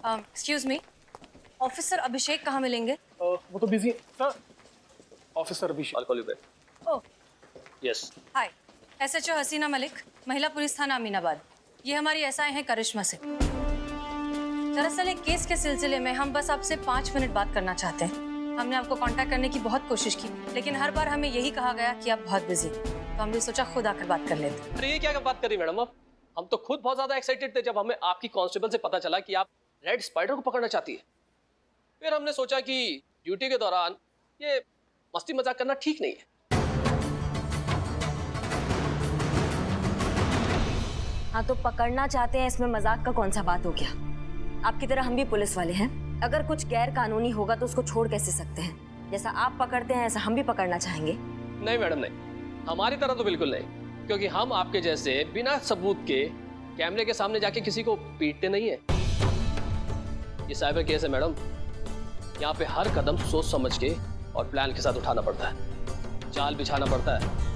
Excuse me, officer अभिषेक कहाँ मिलेंगे? वो तो busy sir. Officer Abhishek. I'll call you back. Oh, Yes. Hi, SHO हसीना मलिक, महिला पुलिस थाना अमीनाबाद। ये हमारी SI हैं करिश्मा से। दरअसल एक केस के सिलसिले में हम बस आपसे 5 मिनट बात करना चाहते हैं। हमने आपको कांटेक्ट करने की बहुत कोशिश की, लेकिन हर बार हमें यही कहा गया कि आप बहुत बिजी, तो हमने सोचा खुद आकर बात कर लेते। अरे ये क्या बात करी मैडम आप? हम तो खुद बहुत ज्यादा एक्साइटेड थे जब हमें आपकी कांस्टेबल से पता चला कि आप रेड स्पाइडर को पकड़ना चाहती है। फिर हमने सोचा कि ड्यूटी के दौरान ये मस्ती मजाक करना ठीक नहीं है। हाँ तो पकड़ना चाहते हैं, इसमें मजाक का कौन सा बात हो गया? आपकी तरह हम भी पुलिस वाले हैं। अगर कुछ गैर कानूनी होगा तो उसको छोड़ कैसे सकते हैं? जैसा आप पकड़ते हैं ऐसा हम भी पकड़ना चाहेंगे। नहीं मैडम नहीं, हमारी तरह तो बिल्कुल नहीं, क्योंकि हम आपके जैसे बिना सबूत के कैमरे के सामने जाके किसी को पीटते नहीं है। ये साइबर केस है मैडम, यहाँ पे हर कदम सोच समझ के और प्लान के साथ उठाना पड़ता है, जाल बिछाना पड़ता है।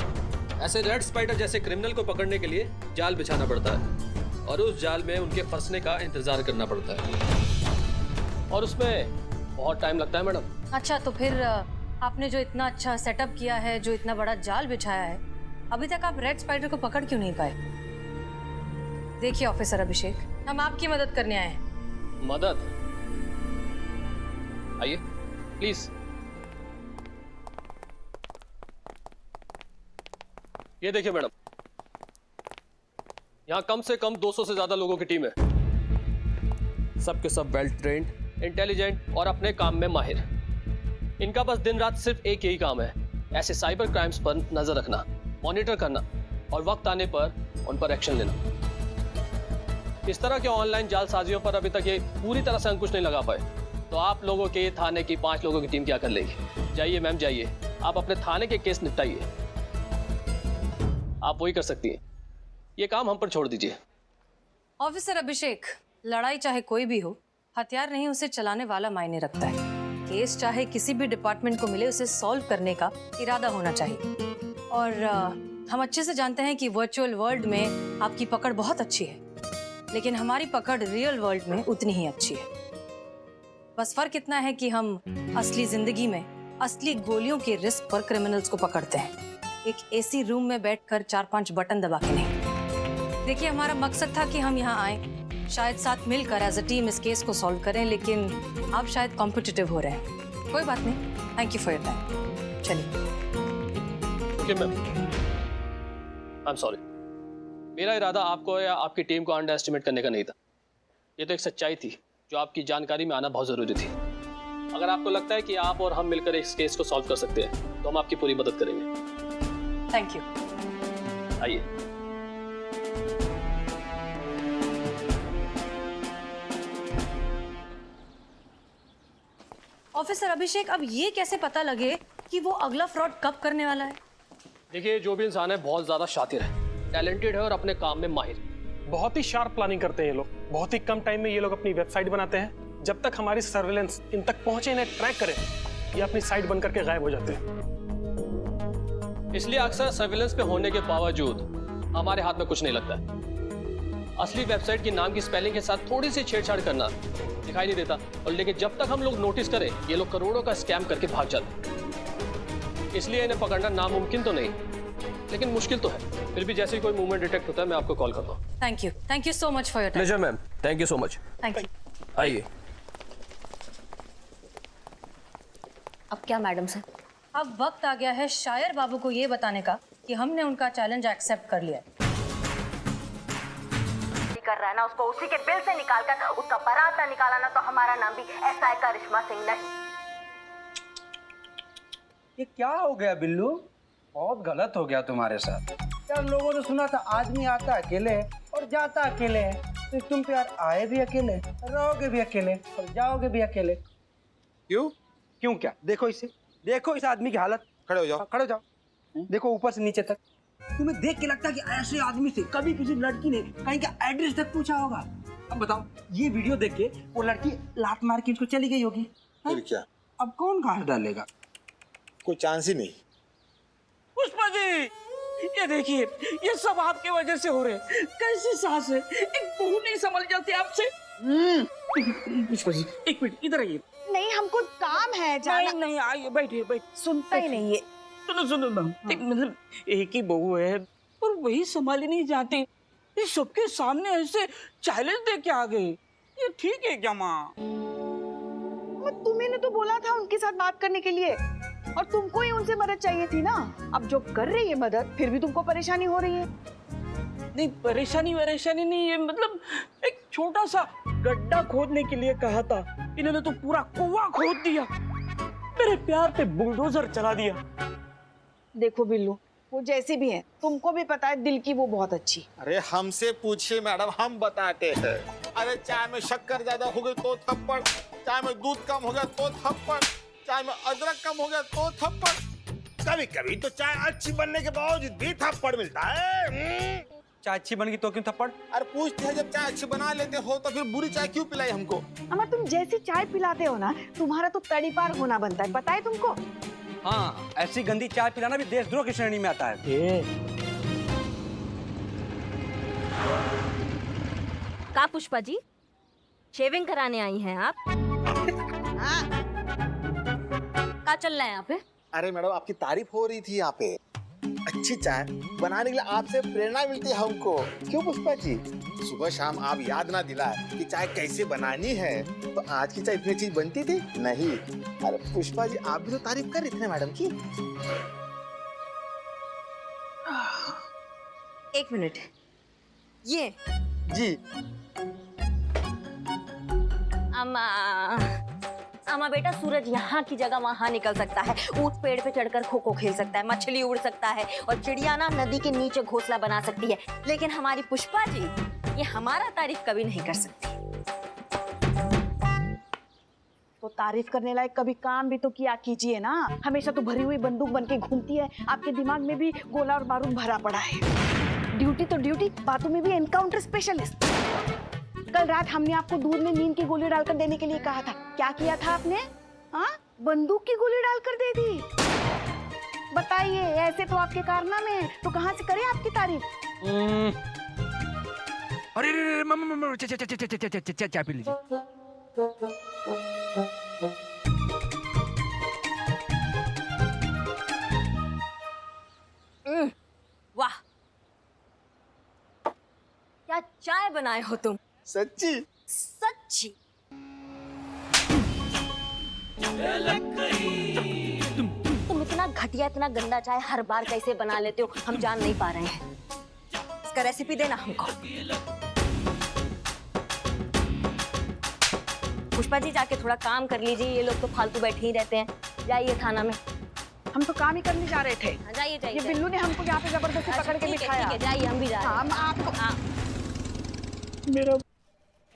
ऐसे रेड स्पाइडर जैसे क्रिमिनल को पकड़ने के लिए जाल बिछाना पड़ता है और उस जाल में उनके फंसने का इंतजार करना पड़ता है और उसमें बहुत टाइम लगता है मैडम। अच्छा, तो फिर आपने जो इतना अच्छा सेटअप किया है, जो इतना बड़ा जाल बिछाया है, अभी तक आप रेड स्पाइडर को पकड़ क्यों नहीं पाए? देखिए ऑफिसर अभिषेक, हम आपकी मदद करने आए हैं। मदद? आइए प्लीज। ये देखिए मैडम, यहां कम से कम 200 से ज्यादा लोगों की टीम है, सबके सब वेल ट्रेन्ड, इंटेलिजेंट और अपने काम में माहिर। इनका बस दिन रात सिर्फ एक यही काम है, ऐसे साइबर क्राइम्स पर नजर रखना, मॉनिटर करना और वक्त आने पर उन पर एक्शन लेना। इस तरह के ऑनलाइन जालसाजियों पर अभी तक ये पूरी तरह से अंकुश नहीं लगा पाए, तो आप लोगों के थाने की 5 लोगों की टीम क्या कर लेगी? जाइए मैम जाइए, आप अपने थाने के केस निपटाइए। आप वही कर सकती हैं, ये काम हम पर छोड़ दीजिए। ऑफिसर अभिषेक, लड़ाई चाहे कोई भी हो, हथियार नहीं उसे चलाने वाला मायने रखता है। केस चाहे किसी भी डिपार्टमेंट को मिले, उसे सॉल्व करने का इरादा होना चाहिए। और हम अच्छे से जानते हैं कि वर्चुअल वर्ल्ड में आपकी पकड़ बहुत अच्छी है, लेकिन हमारी पकड़ रियल वर्ल्ड में उतनी ही अच्छी है। बस फर्क इतना है कि हम असली जिंदगी में असली गोलियों के रिस्क पर क्रिमिनल्स को पकड़ते हैं, एक एसी रूम में बैठकर 4-5 बटन दबा के नहीं। देखिए, हमारा मकसद था कि हम यहाँ आए, शायद साथ मिलकर एज अ टीम इस केस को सॉल्व करें, लेकिन आप शायद कॉम्पिटिटिव हो रहे हैं। कोई बात नहीं, thank you for your time. चलिए। Okay ma'am, I am sorry. मेरा इरादा आपको या आपकी टीम को अंडर एस्टिमेट करने का नहीं था। ये तो एक सच्चाई थी जो आपकी जानकारी में आना बहुत जरूरी थी। अगर आपको लगता है कि आप और हम मिलकर इस केस को सॉल्व कर सकते हैं तो हम आपकी पूरी मदद करेंगे। Thank you. आइए। ऑफिसर अभिषेक, अब ये कैसे पता लगे कि वो अगला फ्रॉड कब करने वाला है? देखिए, जो भी इंसान है बहुत ज्यादा शातिर है, टैलेंटेड है और अपने काम में माहिर। बहुत ही शार्प प्लानिंग करते हैं ये लोग। बहुत ही कम टाइम में ये लोग अपनी वेबसाइट बनाते हैं। जब तक हमारी सर्विलेंस इन तक पहुंचे, इन्हें ट्रैक करे, ये अपनी साइट बंद करके गायब हो जाते हैं। इसलिए अक्सर सर्विलेंस पे होने के बावजूद हमारे हाथ में कुछ नहीं लगता है। असली वेबसाइट के नाम की स्पेलिंग के साथ थोड़ी सी छेड़छाड़ करना दिखाई नहीं देता, और लेकिन जब तक हम लोग नोटिस करें, ये लोग करोड़ों का स्कैम करके भाग जाते। इसलिए इन्हें पकड़ना नामुमकिन तो नहीं, लेकिन मुश्किल तो है। फिर भी जैसे ही कोई मूवमेंट डिटेक्ट होता है मैं आपको कॉल करता हूँ। Thank you so much for your time. Pleasure ma'am, thank you so much. Thank you. आइए। अब क्या मैडम सर? अब वक्त आ गया है शायर बाबू को ये बताने का कि हमने उनका चैलेंज एक्सेप्ट कर लिया है। कर रहा है ना, उसको उसी के बिल से निकालकर उसका बराता निकाला ना, तो हमारा नाम भी SI करिश्मा सिंह नहीं। ये क्या हो गया बिल्लू? बहुत गलत हो गया तुम्हारे साथ। यार लोगों ने सुना था आदमी आता अकेले और जाता अकेले है, तो तुम तो यार आए भी अकेले, रहोगे भी अकेले और जाओगे भी अकेले। क्यों? क्यों क्या? देखो इसे, देखो इस आदमी की हालत। खड़े हो जाओ। खड़े हो जाओ। देखो ऊपर से नीचे तक। तुम्हें देख के लगता है कि ऐसे आदमी से कभी किसी लड़की ने कहीं का एड्रेस तक पूछा होगा? अब बताओ, ये वीडियो देख के वो लड़की लात मार के उसको चली गई होगी। फिर क्या? अब कौन घास डालेगा? कोई चांस ही नहीं। पुष्पा जी, ये देखिए, ये सब आपके वजह से हो रहे। कैसी सास है, एक बहू नहीं संभल जाती आपसे। पुष्पा जी एक मिनट इधर आइए। नहीं, हमको काम है जाना। नहीं नहीं आइए, बैठिए बैठिए। सुनता ही नहीं है। सुनो सुनो ना, एक मतलब एक ही बहू है और वही संभाली नहीं जाती, ये सबके सामने ऐसे चैलेंज दे के आ गए, ये ठीक है क्या माँ? तुम्हें ने तो बोला था उनके साथ बात करने के लिए, और तुमको ही उनसे मदद चाहिए थी ना। अब जो कर रही है मदद, फिर भी तुमको परेशानी हो रही है। नहीं परेशानी वरेशानी नहीं है, मतलब एक छोटा सा गड्ढा खोदने के लिए कहा था, इन्होंने तो पूरा कुआं खोद दिया, मेरे प्यार पे बुलडोजर चला दिया। देखो बिल्लू, वो जैसी भी है, तुमको भी पता है दिल की वो बहुत अच्छी। अरे हमसे पूछिए मैडम, हम बताते हैं। अरे चाय में शक्कर ज्यादा हो गई तो थप्पड़, चाय में दूध कम हो गया तो थप्पड़, चाय में अदरक कम हो गया तो थप्पड़, कभी कभी तो चाय अच्छी बनने के बावजूद भी थप्पड़ मिलता है। चाय अच्छी बन गई तो क्यों थप्पड़? अरे पूछते हैं, जब चाय अच्छी बना लेते हो तो फिर बुरी चाय क्यों पिलाई हमको? अमर, तुम जैसी चाय पिलाते हो ना, तुम्हारा तो तड़ीपार होना बनता है, पता है तुमको? हाँ, ऐसी गंदी चाय पिलाना भी देशद्रोह की श्रेणी में आता है। का पुष्पा जी, शेविंग कराने आई हैं आप? क्या चल रहा है यहाँ पे? अरे मैडम, आपकी तारीफ हो रही थी यहाँ पे। अच्छी चाय बनाने के लिए आपसे प्रेरणा मिलती है हमको, क्यों पुष्पा जी? सुबह शाम आप याद ना दिलाए कि चाय कैसे बनानी है, तो आज की चाय इतनी चीज बनती थी नहीं। अरे पुष्पा जी, आप भी तो तारीफ कर रही थी मैडम की। एक मिनट, ये जी अमा बेटा, सूरज यहाँ की जगह वहाँ निकल सकता है, ऊंट पेड़ पे चढ़कर खो खो खेल सकता है, मछली उड़ सकता है, और चिड़िया ना नदी के नीचे घोंसला बना सकती है, लेकिन हमारी पुष्पा जी ये हमारा तारीफ कभी नहीं कर सकती। तो तारीफ करने लायक कभी काम भी तो किया कीजिए ना। हमेशा तो भरी हुई बंदूक बन के घूमती है, आपके दिमाग में भी गोला और बारूद भरा पड़ा है। ड्यूटी तो ड्यूटी, बातों में भी एनकाउंटर स्पेशलिस्ट। कल रात हमने आपको दूध में नींद की गोली डालकर देने के लिए कहा था, क्या किया था आपने? हाँ, बंदूक की गोली डालकर दे दी। बताइए, ऐसे तो आपके कारनामे हैं, तो कहाँ से करें आपकी तारीफ? अरे मम्मा चाय पी लीजिए। वाह, क्या चाय बनाए हो तुम! सच्ची? सच्ची। तुम इतना घटिया, इतना गंदा चाय हर बार कैसे बना लेते हो, हम जान नहीं पा रहे हैं। इसका रेसिपी देना हमको। पुष्पा जी, जाके थोड़ा काम कर लीजिए, ये लोग तो फालतू बैठे ही रहते हैं। जाइए थाना में। हम तो काम ही करने जा रहे थे। हाँ, जाइए जाइए। ये बिल्लू ने हमको यहाँ पे जबरदस्ती पकड़ के बिठाया। ठीक है, जाइए, हम भी जा रहे हैं। हम आपको मेरा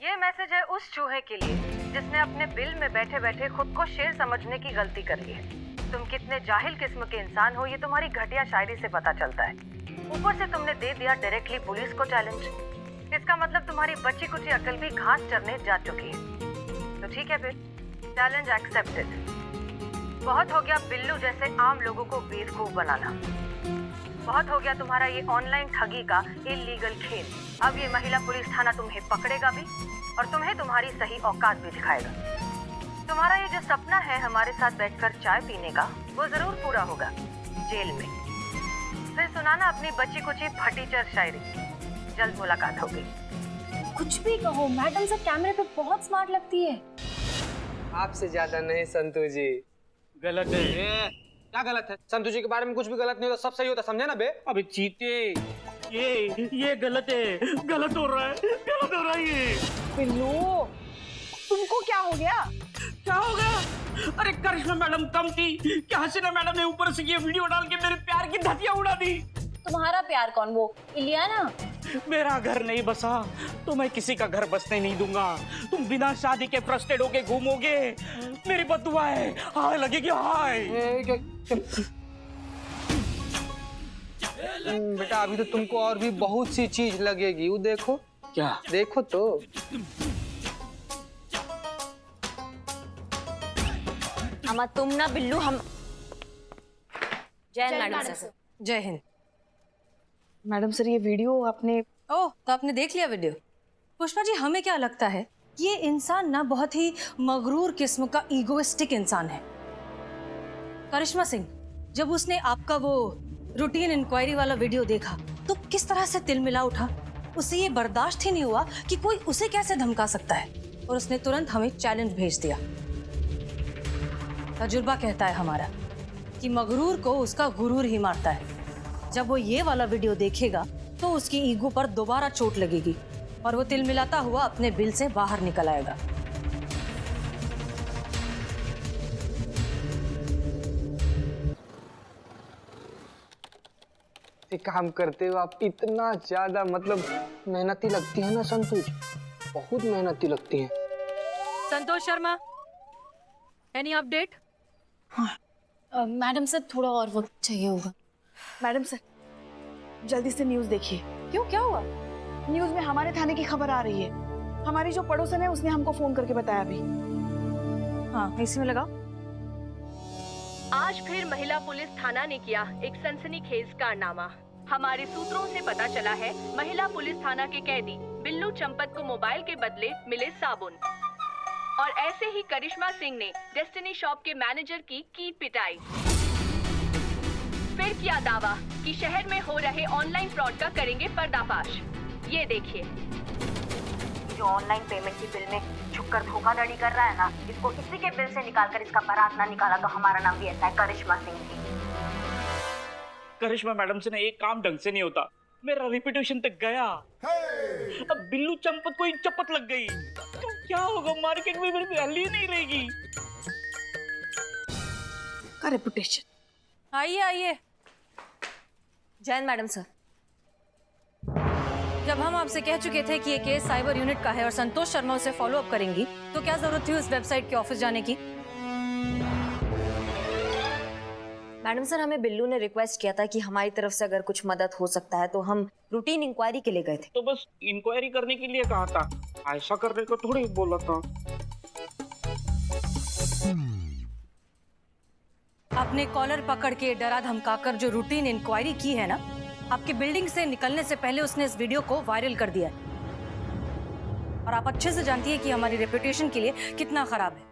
ये मैसेज है उस चूहे के लिए जिसने अपने बिल में बैठे बैठे खुद को शेर समझने की गलती कर ली है। तुम कितने जाहिल किस्म के इंसान हो, ये तुम्हारी घटिया शायरी से पता चलता है। ऊपर से तुमने दे दिया डायरेक्टली पुलिस को चैलेंज। इसका मतलब तुम्हारी बच्ची कुची अकल भी घास चरने जा चुकी है। तो ठीक है फिर, चैलेंज एक्सेप्टेड। बहुत हो गया बिल्लू जैसे आम लोगों को बेवकूफ बनाना। बहुत हो गया तुम्हारा ये ऑनलाइन ठगी का इलीगल खेल। अब ये महिला पुलिस थाना तुम्हें पकड़ेगा भी और तुम्हें तुम्हारी सही औकात भी दिखाएगा। तुम्हारा ये जो सपना है हमारे साथ बैठकर चाय पीने का, वो जरूर पूरा होगा जेल में। फिर सुनाना अपनी बच्ची कुची फटीचर शायरी। जल्द मुलाकात होगी। कुछ भी कहो, मैडम सब कैमरे पे बहुत स्मार्ट लगती है। आपसे ज्यादा नहीं संतू जी। गलत है। क्या गलत है? संतू जी के बारे में कुछ भी गलत नहीं होता, सब सही होता, समझे ना बे? अबे चीते, ये गलत है, गलत हो रहा है, गलत हो रहा है ये। बिल्लू, तुमको क्या हो गया? क्या हो गया? अरे करिश्मा मैडम कम थी कि हसीना मैडम ने ऊपर से ये वीडियो डाल के मेरे प्यार की धतिया उड़ा दी। तुम्हारा प्यार कौन? वो इलियाना? मेरा घर नहीं बसा तो मैं किसी का घर बसने नहीं दूंगा। तुम बिना शादी के फ्रस्ट्रेट होके घूमोगे, मेरी बद्दुआ है, हाय लगेगी हाय। बेटा अभी तो तुमको और भी बहुत सी चीज लगेगी, वो देखो। क्या? देखो तो। अम्मा तुम ना बिल्लू, हम जय मैडम सर। जय हिंद। मैडम सर, ये वीडियो आपने ओह, तो आपने देख लिया वीडियो? पुष्पा जी, हमें क्या लगता है ये इंसान ना बहुत ही मगरूर किस्म का ईगोइस्टिक इंसान है। करिश्मा सिंह, जब उसने आपका वो रूटीन इंक्वायरी वाला वीडियो देखा तो किस तरह से तिलमिला उठा। उसे ये बर्दाश्त ही नहीं हुआ कि कोई उसे कैसे धमका सकता है, और उसने तुरंत हमें चैलेंज भेज दिया। तजुर्बा कहता है हमारा कि मगरूर को उसका गुरूर ही मारता है। जब वो ये वाला वीडियो देखेगा तो उसकी ईगो पर दोबारा चोट लगेगी और वो तिलमिलाता हुआ अपने बिल से बाहर निकल आएगा। एक काम करते हो आप, इतना ज्यादा मतलब मेहनती लगती है ना संतोष, बहुत मेहनती लगती है। Santosh Sharma, any update? Madam sir, थोड़ा और वक्त चाहिए होगा। मैडम सर, जल्दी से न्यूज़ देखिए। क्यों, क्या हुआ? न्यूज़ में हमारे थाने की खबर आ रही है। हमारी जो पड़ोसन है उसने हमको फोन करके बताया अभी। हाँ, इसी में लगाओ। आज फिर महिला पुलिस थाना ने किया एक सनसनीखेज कारनामा। हमारे सूत्रों से पता चला है महिला पुलिस थाना के कैदी बिल्लू चंपत को मोबाइल के बदले मिले साबुन। और ऐसे ही करिश्मा सिंह ने डेस्टिनी शॉप के मैनेजर की पिटाई। फिर किया दावा कि शहर में हो रहे ऑनलाइन फ्रॉड का करेंगे पर्दाफाश। ये देखिए, जो ऑनलाइन पेमेंट की बिल में छुपकर धोखाधड़ी कर रहा है ना, इसको इसी के बिल से निकालकर इसका बारात ना निकाला तो हमारा नाम भी ऐसा है, करिश्मा सिंह जी। करिश्मा मैडम से ना एक काम ढंग से नहीं होता, मेरा रेपुटेशन तक गया। अब बिल्लू चंपत को एक चपत लग गई तो क्या होगा, मार्केट में मेरी वैल्यू नहीं रहेगी। का रेपुटेशन। आइए आइए। जैन मैडम सर, जब हम आपसे कह चुके थे कि ये केस साइबर यूनिट का है और संतोष शर्मा उसे फॉलो अप करेंगी, तो क्या जरूरत थी उस वेबसाइट के ऑफिस जाने की? मैडम सर, हमें बिल्लू ने रिक्वेस्ट किया था कि हमारी तरफ से अगर कुछ मदद हो सकता है तो हम रूटीन इंक्वायरी के लिए गए थे। तो बस इंक्वायरी करने के लिए कहा था, ऐसा करने को थोड़ी बोला था। आपने कॉलर पकड़ के डरा धमकाकर जो रूटीन इंक्वायरी की है ना, आपकी बिल्डिंग से निकलने से पहले उसने इस वीडियो को वायरल कर दिया। और आप अच्छे से जानती है कि हमारी रेपुटेशन के लिए कितना खराब है।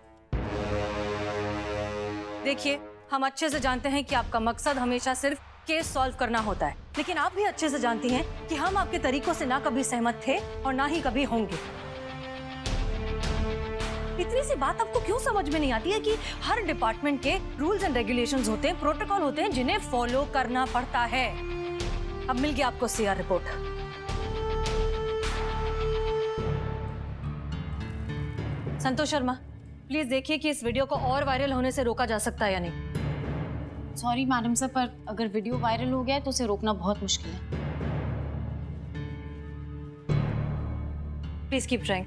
देखिए, हम अच्छे से जानते हैं कि आपका मकसद हमेशा सिर्फ केस सॉल्व करना होता है, लेकिन आप भी अच्छे से जानती हैं कि हम आपके तरीकों से ना कभी सहमत थे और ना ही कभी होंगे। इतनी सी बात आपको क्यों समझ में नहीं आती है कि हर डिपार्टमेंट के रूल्स एंड रेगुलेशंस होते हैं, प्रोटोकॉल होते हैं जिन्हें फॉलो करना पड़ता है। अब मिल गया आपको CR report. Santosh Sharma, please देखिए कि इस वीडियो को और वायरल होने से रोका जा सकता है या नहीं। सॉरी मैडम सर, पर अगर वीडियो वायरल हो गया है तो उसे रोकना बहुत मुश्किल है। Please keep trying.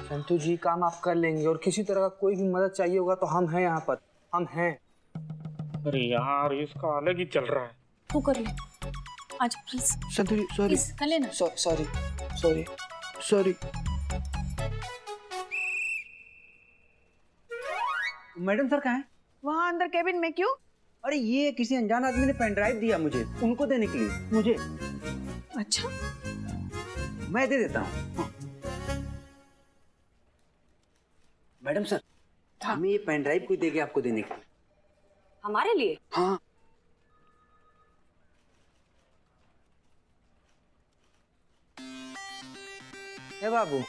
Santosh ji, काम आप कर लेंगे और किसी तरह का कोई भी मदद चाहिए होगा तो हम हैं यहाँ पर, हम हैं। अरे यार, इसका अलग ही चल रहा है। तू कर ले आज please. Santosh ji sorry, please कर लेना। Sorry sorry sorry. Madam sir कहाँ हैं? वहाँ अंदर केबिन में। क्यों? अरे ये किसी अनजान आदमी ने पेन ड्राइव दिया मुझे, उनको देने के लिए। मुझे? अच्छा, मैं दे देता हूँ। हाँ। मैडम सर, हमें ये पेन ड्राइव कोई देगा आपको देने के लिए? हमारे लिए? हाँ। हे बाबू,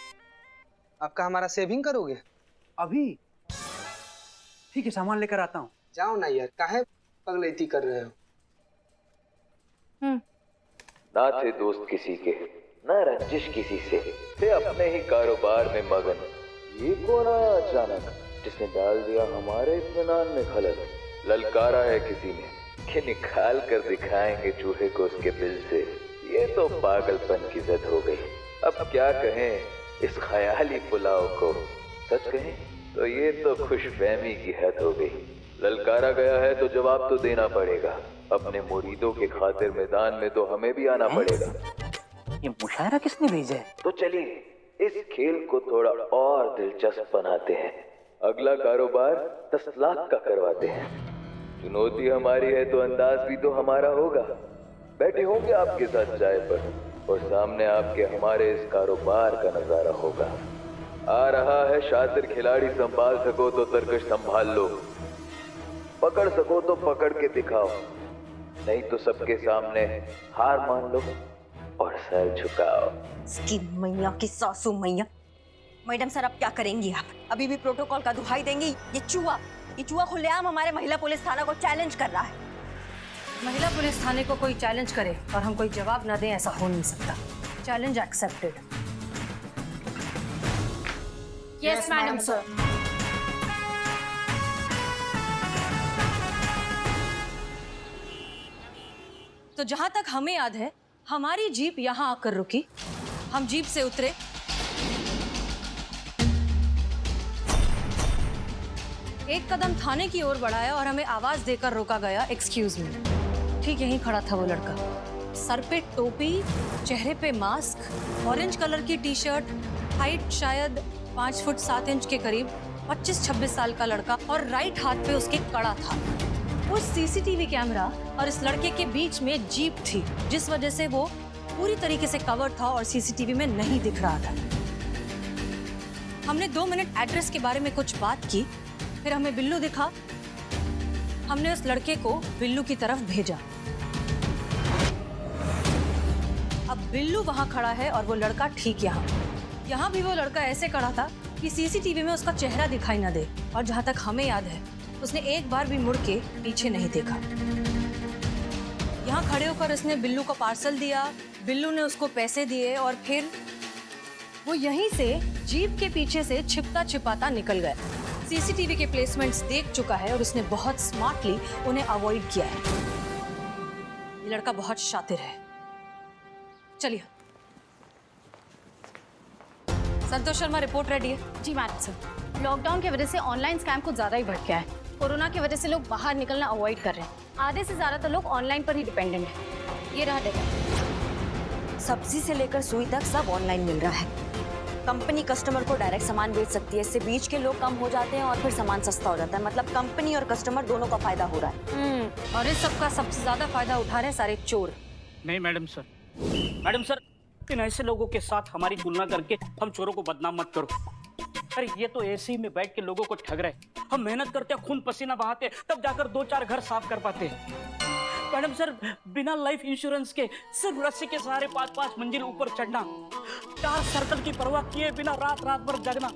आपका हमारा सेविंग करोगे? अभी? ठीक है, सामान लेकर आता हूँ। जाओ ना यार, काहे पगलैती कर रहे हो? ना थे दोस्त किसी के, ना रंजिश किसी से, थे अपने ही कारोबार में मगन। ये कौन आया अचानक जिसने डाल दिया हमारे इत्मीनान में खलल? ललकारा है किसी ने कि निकाल कर दिखाएंगे चूहे को उसके बिल से। ये तो पागलपन की जद हो गई। अब क्या कहें इस ख्याली पुलाव को, सच कहें तो ये तो खुशफहमी की हद हो गई। ललकारा गया है तो जवाब तो देना पड़ेगा। अपने मुरीदों के खातिर मैदान में तो हमें भी आना पड़ेगा। ये मुशायरा किसने भेजा है? तो चलिए इस खेल को थोड़ा और दिलचस्प बनाते हैं। अगला कारोबार 10 लाख का करवाते हैं। चुनौती हमारी है तो अंदाज भी तो हमारा होगा। बैठे होंगे आपके साथ चाय पर और सामने आपके हमारे इस कारोबार का नजारा होगा। आ रहा है शातिर खिलाड़ी, संभाल सको तो तरकश संभाल लो, पकड़ सको तो पकड़ के दिखाओ, नहीं तो सबके सामने हार मान लो और सर झुकाओ। इसकी मैया की सासू मैया। मैडम सर, अब क्या करेंगी आप? अभी भी प्रोटोकॉल का दुहाई देंगी? ये चूहा खुलेआम हमारे महिला पुलिस थाना को चैलेंज कर रहा है। महिला पुलिस थाने को कोई चैलेंज करे और हम कोई जवाब ना दें, ऐसा हो नहीं सकता। Challenge accepted. Yes madam sir. तो जहां तक हमें याद है, हमारी जीप यहां आकर रुकी। हम जीप से उतरे, एक कदम थाने की ओर बढ़ाया और हमें आवाज देकर रोका गया, एक्सक्यूज मी। ठीक यहीं खड़ा था वो लड़का, सर पे टोपी, चेहरे पे मास्क, ऑरेंज कलर की टी शर्ट, हाइट शायद 5 फुट 7 इंच के करीब, 25-26 साल का लड़का, और राइट हाथ पे उसके कड़ा था। उस सीसीटीवी कैमरा और इस लड़के के बीच में जीप थी, जिस वजह से वो पूरी तरीके से कवर था और सीसीटीवी में नहीं दिख रहा था। हमने 2 मिनट एड्रेस के बारे में कुछ बात की, फिर हमें बिल्लू दिखा। हमने उस लड़के को बिल्लू की तरफ भेजा। अब बिल्लू वहां खड़ा है और वो लड़का ठीक यहाँ भी वो लड़का ऐसे खड़ा था कि सीसीटीवी में उसका चेहरा दिखाई ना दे, और जहां तक हमें याद है उसने एक बार भी मुड़ के पीछे नहीं देखा। यहाँ खड़े होकर उसने बिल्लू को पार्सल दिया, बिल्लू ने उसको पैसे दिए और फिर वो यहीं से जीप के पीछे से छिपता छिपाता निकल गया। सीसीटीवी के प्लेसमेंट्स देख चुका है और उसने बहुत स्मार्टली उन्हें अवॉइड किया है। ये लड़का बहुत शातिर है। चलिए। संतोष शर्मा, रिपोर्ट रेडी है? जी मैडम सर। लॉकडाउन की वजह से ऑनलाइन स्कैम कुछ ज्यादा ही बढ़ गया है। कोरोना की वजह से लोग बाहर निकलना अवॉइड कर रहे हैं। आधे से ज्यादातर लोग ऑनलाइन पर ही डिपेंडेंट है। ये रहा डेटा। सब्जी से लेकर सुई तक सब ऑनलाइन मिल रहा है। कंपनी कस्टमर को डायरेक्ट सामान बेच सकती है, इससे बीच के लोग कम हो जाते हैं और फिर सामान सस्ता हो जाता है। मतलब कंपनी और कस्टमर दोनों का फायदा हो रहा है। और इस सबका सबसे ज्यादा फायदा उठा रहे हैं सारे चोर। नहीं मैडम सर, मैडम सर, इन ऐसे लोगों के साथ हमारी तुलना करके हम चोरों को बदनाम मत करो। अरे ये तो ऐसे ही में बैठ के लोगों को ठग रहे। हम मेहनत करते, खून पसीना बहाते, तब जाकर 2-4 घर साफ कर पाते। मैडम सर, बिना लाइफ इंश्योरेंस के सिर्फ रस्सी के सहारे 5-5 मंजिल ऊपर चढ़ना, 4 सर्कल की परवाह किए बिना रात भर जगना,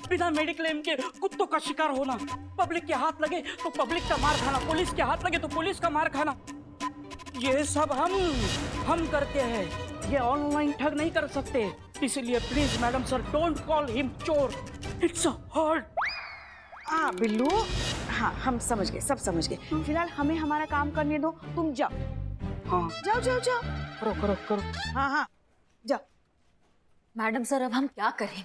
बिना मेडिक्लेम के कुत्तों का शिकार होना, पब्लिक के हाथ लगे तो पब्लिक का मार खाना, पुलिस के हाथ लगे तो पुलिस का मार खाना, ये सब हम करते हैं। ये ऑनलाइन ठग नहीं कर सकते। इसीलिए please madam sir, don't call him चोर, इट्स हर्ट। हाँ बिल्लू, हाँ हम समझ गए, सब समझ गए। फिलहाल हमें हमारा काम करने दो, तुम जाओ। हाँ जाओ। करो। हाँ जाओ। मैडम सर, अब हम क्या करें?